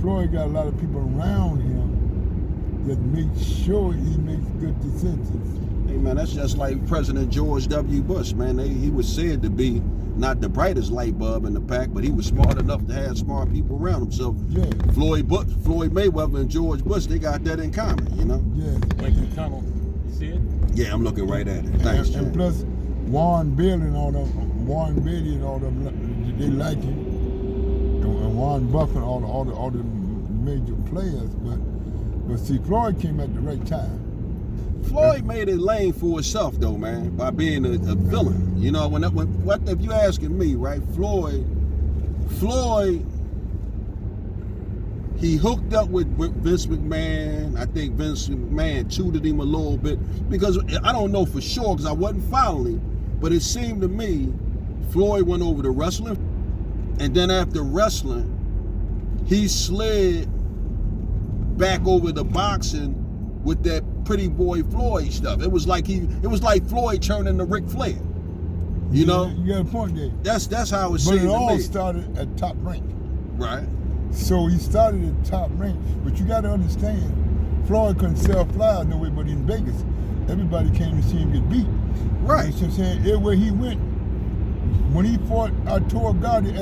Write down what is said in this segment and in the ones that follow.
Floyd got a lot of people around him that make sure he makes good decisions. Hey man, that's just like President George W. Bush, man. He was said to be not the brightest light bulb in the pack, but he was smart enough to have smart people around him. So Yeah. Floyd Mayweather and George Bush, they got that in common, you know? Yes. Lincoln Tunnel, you see it? Yeah, I'm looking right at it. Thanks, And Jim. plus, Warren Beatty and all them, they like him. And Warren Buffett, all the major players. But see, Floyd came at the right time. Floyd made a lane for himself, though, man, by being a villain. You know, what if you asking me, right? Floyd, he hooked up with Vince McMahon. I think Vince McMahon tutored him a little bit because I don't know for sure because I wasn't following him, but it seemed to me Floyd went over to wrestling, and then after wrestling, he slid back over to boxing with that Pretty Boy Floyd stuff. It was like Floyd turning to Ric Flair. You know? You got a point there. That's how it But seemed it to all me. started at Top Rank. Right. So he started at Top Rank. But you got to understand, Floyd couldn't sell flyers nowhere but in Vegas. Everybody came to see him get beat. Right. You know what I'm saying? Everywhere he went, when he fought Arturo Gotti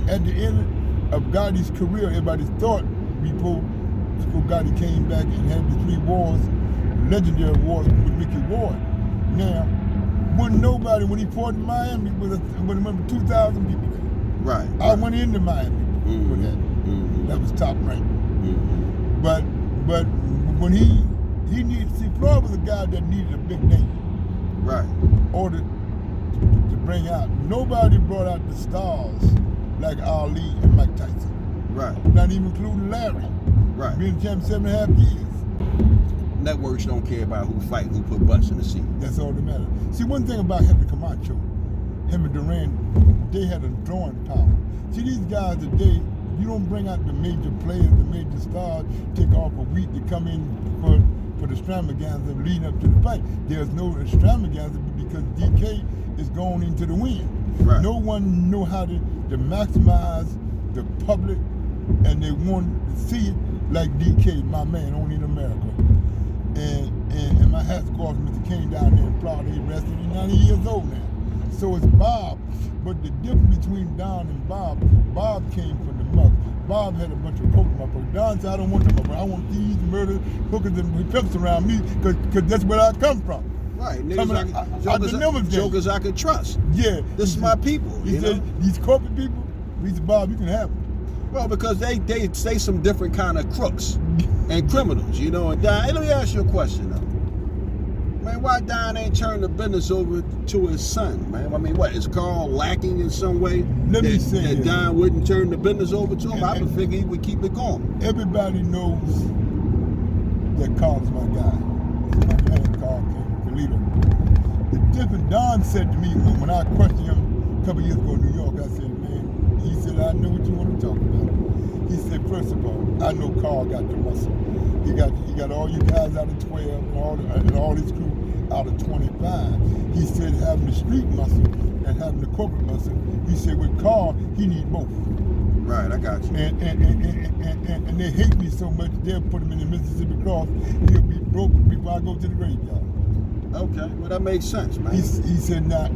at the end of Gotti's career, everybody thought before Gotti came back and had the 3 wars, legendary wars with Mickey Ward. Now, wasn't nobody, when he fought in Miami, with remember 2,000 people there. Right. I went into Miami for that. Mm-hmm. That was Top Rank. Mm-hmm. But when he needed, see, Floyd was a guy that needed a big name. Right. Order to bring out. Nobody brought out the stars like Ali and Mike Tyson. Right. Not even including Larry. Right. Being champion 7.5 years. Networks don't care about who fight, who put butts in the seat. That's all that matters. See, one thing about Henry Camacho, him and Duran, they had a drawing power. See, these guys today, you don't bring out the major players, the major stars, take off a week to come in for the extravaganza leading up to the fight. There's no extravaganza because DK is going into the wind. Right. No one knew how to maximize the public, and they wanted to see it like DK, my man, only in America. And my hat's off to Mr. King down there in Florida. He rested. He's 90 years old now. So it's Bob. But the difference between Don and Bob came from the muck. Bob had a bunch of coke motherfuckers. Don said, I don't want them motherfuckers. I want thieves, murder, hookers, and pimps around me because that's where I come from. Right. Jokers I could trust. Yeah. This is my people. He said, these corporate people, he said, Bob, you can have them. Well, because they say some different kind of crooks and criminals, you know. And Don, hey, let me ask you a question, though. Man, why Don ain't turned the business over to his son, man? I mean, what, is Carl lacking in some way? Let me say that this. Don wouldn't turn the business over to him? I would figure he would keep it going. Everybody knows that Carl is my guy. My man, Carl Carlito. The difference, Don said to me when I questioned him a couple years ago in New York, I said, man, he said, I know what you want to talk about. He said, first of all, I know Carl got the muscle. He got all you guys out of 12 and all his crew out of 25. He said having the street muscle and having the corporate muscle, he said with Carl, he need both. Right, I got you. And they hate me so much, they'll put him in the Mississippi Cross. He'll be broke before I go to the graveyard. Okay, well that makes sense, man. He said, now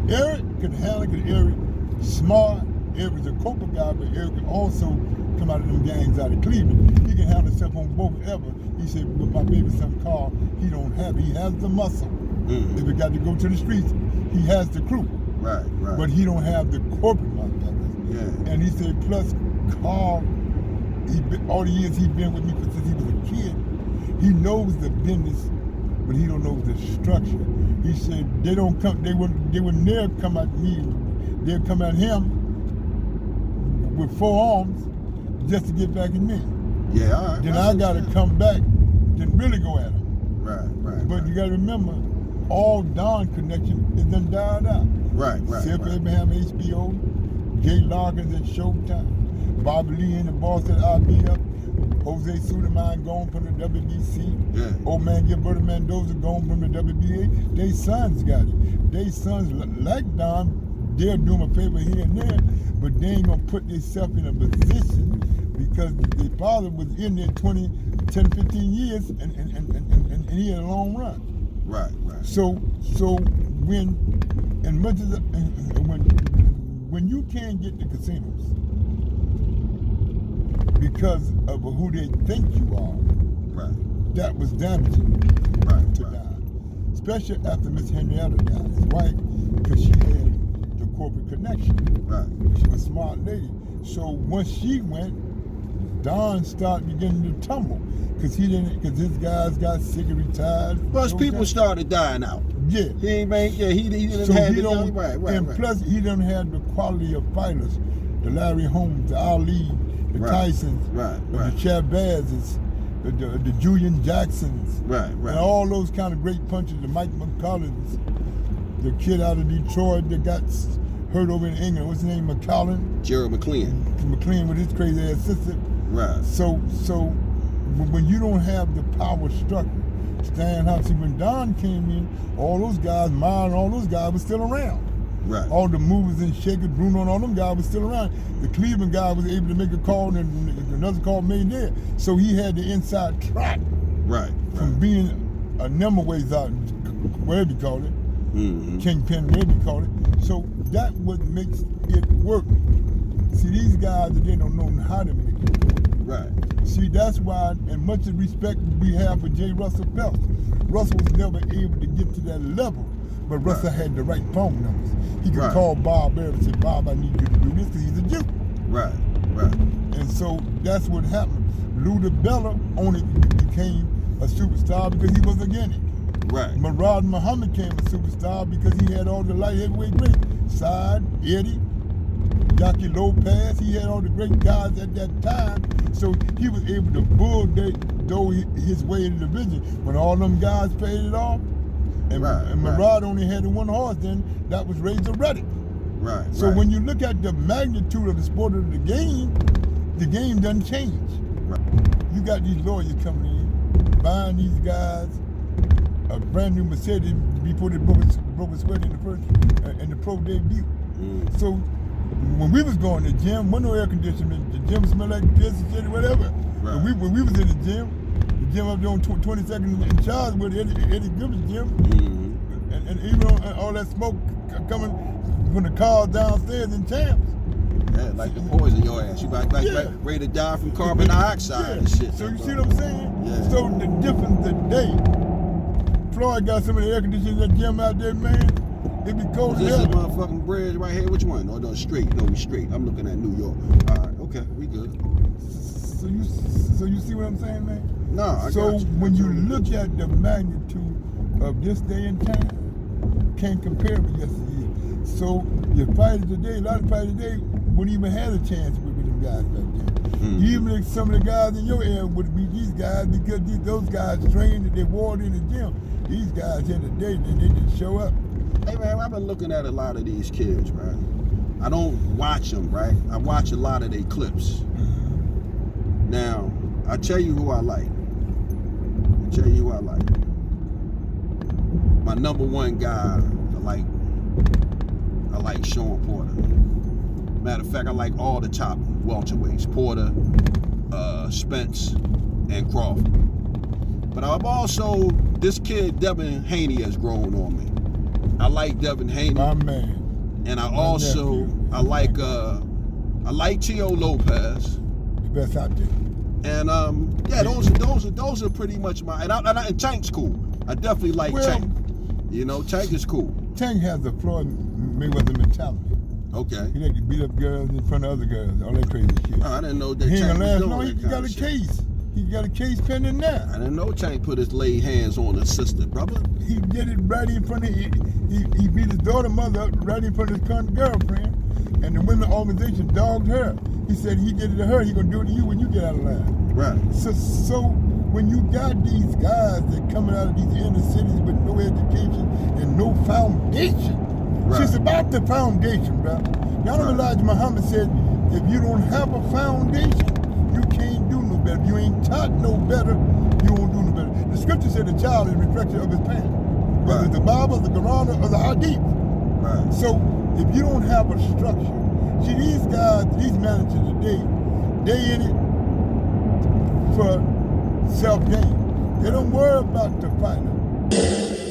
Eric could handle it, because Eric smart. Eric is a corporate guy, but Eric can also come out of them gangs out of Cleveland. He can handle himself on both ever. He said, but my baby son Carl, he don't have it. He has the muscle. Mm-hmm. If he got to go to the streets, he has the crew. Right. But he don't have the corporate motherfuckers. Yeah. And he said, plus Carl, all the years he's been with me since he was a kid, he knows the business, but he don't know the structure. He said they would never come at me. They'll come at him with 4 arms just to get back at me. Yeah, all right. Then I gotta come back and really go at him. Right. But you gotta remember, all Don connection is done died out. Right. Seth Abraham, HBO, Jay Larkins at Showtime, Bobby Lee in the boss at IBF, Jose Suleiman gone from the WBC, Yeah. Old man Gilberto Mendoza gone from the WBA. They sons got it. They sons like Don, they'll do him a favor here and there, but they ain't gonna put themselves in a position because their father was in there 10, 15 years, and he had a long run. Right. So when and much as when you can't get to casinos because of who they think you are, Right. that was damaging to Right. Don, especially after Miss Henrietta died, his wife, because she had the corporate connection. Right. She was a smart lady. So once she went, Don started beginning to tumble because his guys got sick and retired. Plus, people started dying out. Yeah. He didn't So have he the don't, right. plus he didn't have the quality of fighters, the Larry Holmes, the Ali, the Tysons, the Chavezes, the Julian Jacksons, and all those kind of great punchers, the Mike McCollins, the kid out of Detroit that got hurt over in England. What's his name? McCollin? Gerald McLean. McLean with his crazy ass sister. Right. So when you don't have the power structure, Stan Hudson, when Don came in, all those guys, Meyer and all those guys were still around. Right. All the movers and shakers, Bruno and all them guys were still around. The Cleveland guy was able to make a call and another call made there. So he had the inside track. Right. From being a number ways out, whatever you call it, Mm-hmm. Kingpin, whatever you call it. So that what makes it work. See, these guys, they don't know how to make it work. Right. See, that's why, and much of respect we have for J. Russell Phelps. Russell was never able to get to that level, but Russell had the right phone numbers. He could call Bob Barrett and say, Bob, I need you to do this because he's a Jew. Right. And so that's what happened. Lou DiBella only became a superstar because he was a Guinea. Right. Murad Muhammad became a superstar because he had all the light heavyweight greats. Side, Eddie, Jockey Lopez, he had all the great guys at that time. So he was able to bulldoze his way in the division. When all them guys paid it off, and Murad only had the one horse, then that was Razor Reddick. Right. So when you look at the magnitude of the sport of the game doesn't change. Right. You got these lawyers coming in, buying these guys a brand new Mercedes before they broke his sweat in the pro debut. Mm. So when we was going to the gym, wasn't no air conditioning. The gym smelled like piss and shit or whatever. Right. When we was in the gym up there on 22nd in Charles with Eddie Gibbons gym, Mm-hmm. and even on, all that smoke coming from the cars downstairs in Champs. Yeah, like the poison your ass. You like ready to die from carbon dioxide and shit. So you see what I'm saying? Yeah. So the difference today, Floyd got some of the air conditioning in that gym out there, man. It be cold This as is hell. motherfucking bridge right here. Which one? No, straight. No, we straight. I'm looking at New York. All right, okay, we good. So you see what I'm saying, man? No, I So got you. when you look at the magnitude of this day and time, can't compare with yesteryear. So your fighters today, a lot of fighters today wouldn't even have a chance with them guys back then. Mm-hmm. Even if some of the guys in your area would beat these guys because those guys trained and they wore it in the gym. These guys in the day, they just show up. Hey man, I've been looking at a lot of these kids, right? I don't watch them, right? I watch a lot of their clips. Now, I tell you who I like. My number one guy, I like Sean Porter. Matter of fact, I like all the top welterweights, Porter, Spence, and Crawford. But I'm also, this kid, Devin Haney, has grown on me. I like Devin Haney. My man. And I like Tio Lopez. The best out there. And those are pretty much my, and Tank's cool. I definitely like Tank. You know, Tank is cool. Tank has the Floyd Mayweather mentality. Okay. He like to beat up girls in front of other girls, all that crazy shit. I didn't know that He ain't Tank gonna was last doing long. He that got a kind of case. He got a case pending now. I didn't know Tank put his laid hands on his sister, brother. He did it right in front of he beat his daughter mother up right in front of his current girlfriend, and the women organization dogged her. He said he did it to her, he gonna do it to you when you get out of line. Right. So when you got these guys that coming out of these inner cities with no education and no foundation, Right. it's about the foundation, bro. Y'all know Elijah Muhammad said, if you don't have a foundation, you can't do no better. If you ain't taught no better, you won't do no better. The scripture said the child is a reflection of his parent. Whether Right. it's the Bible, the Quran, or the Hadith. Right. So if you don't have a structure, see these guys, these managers today, they in it, for self-gain. They don't worry about the fighter.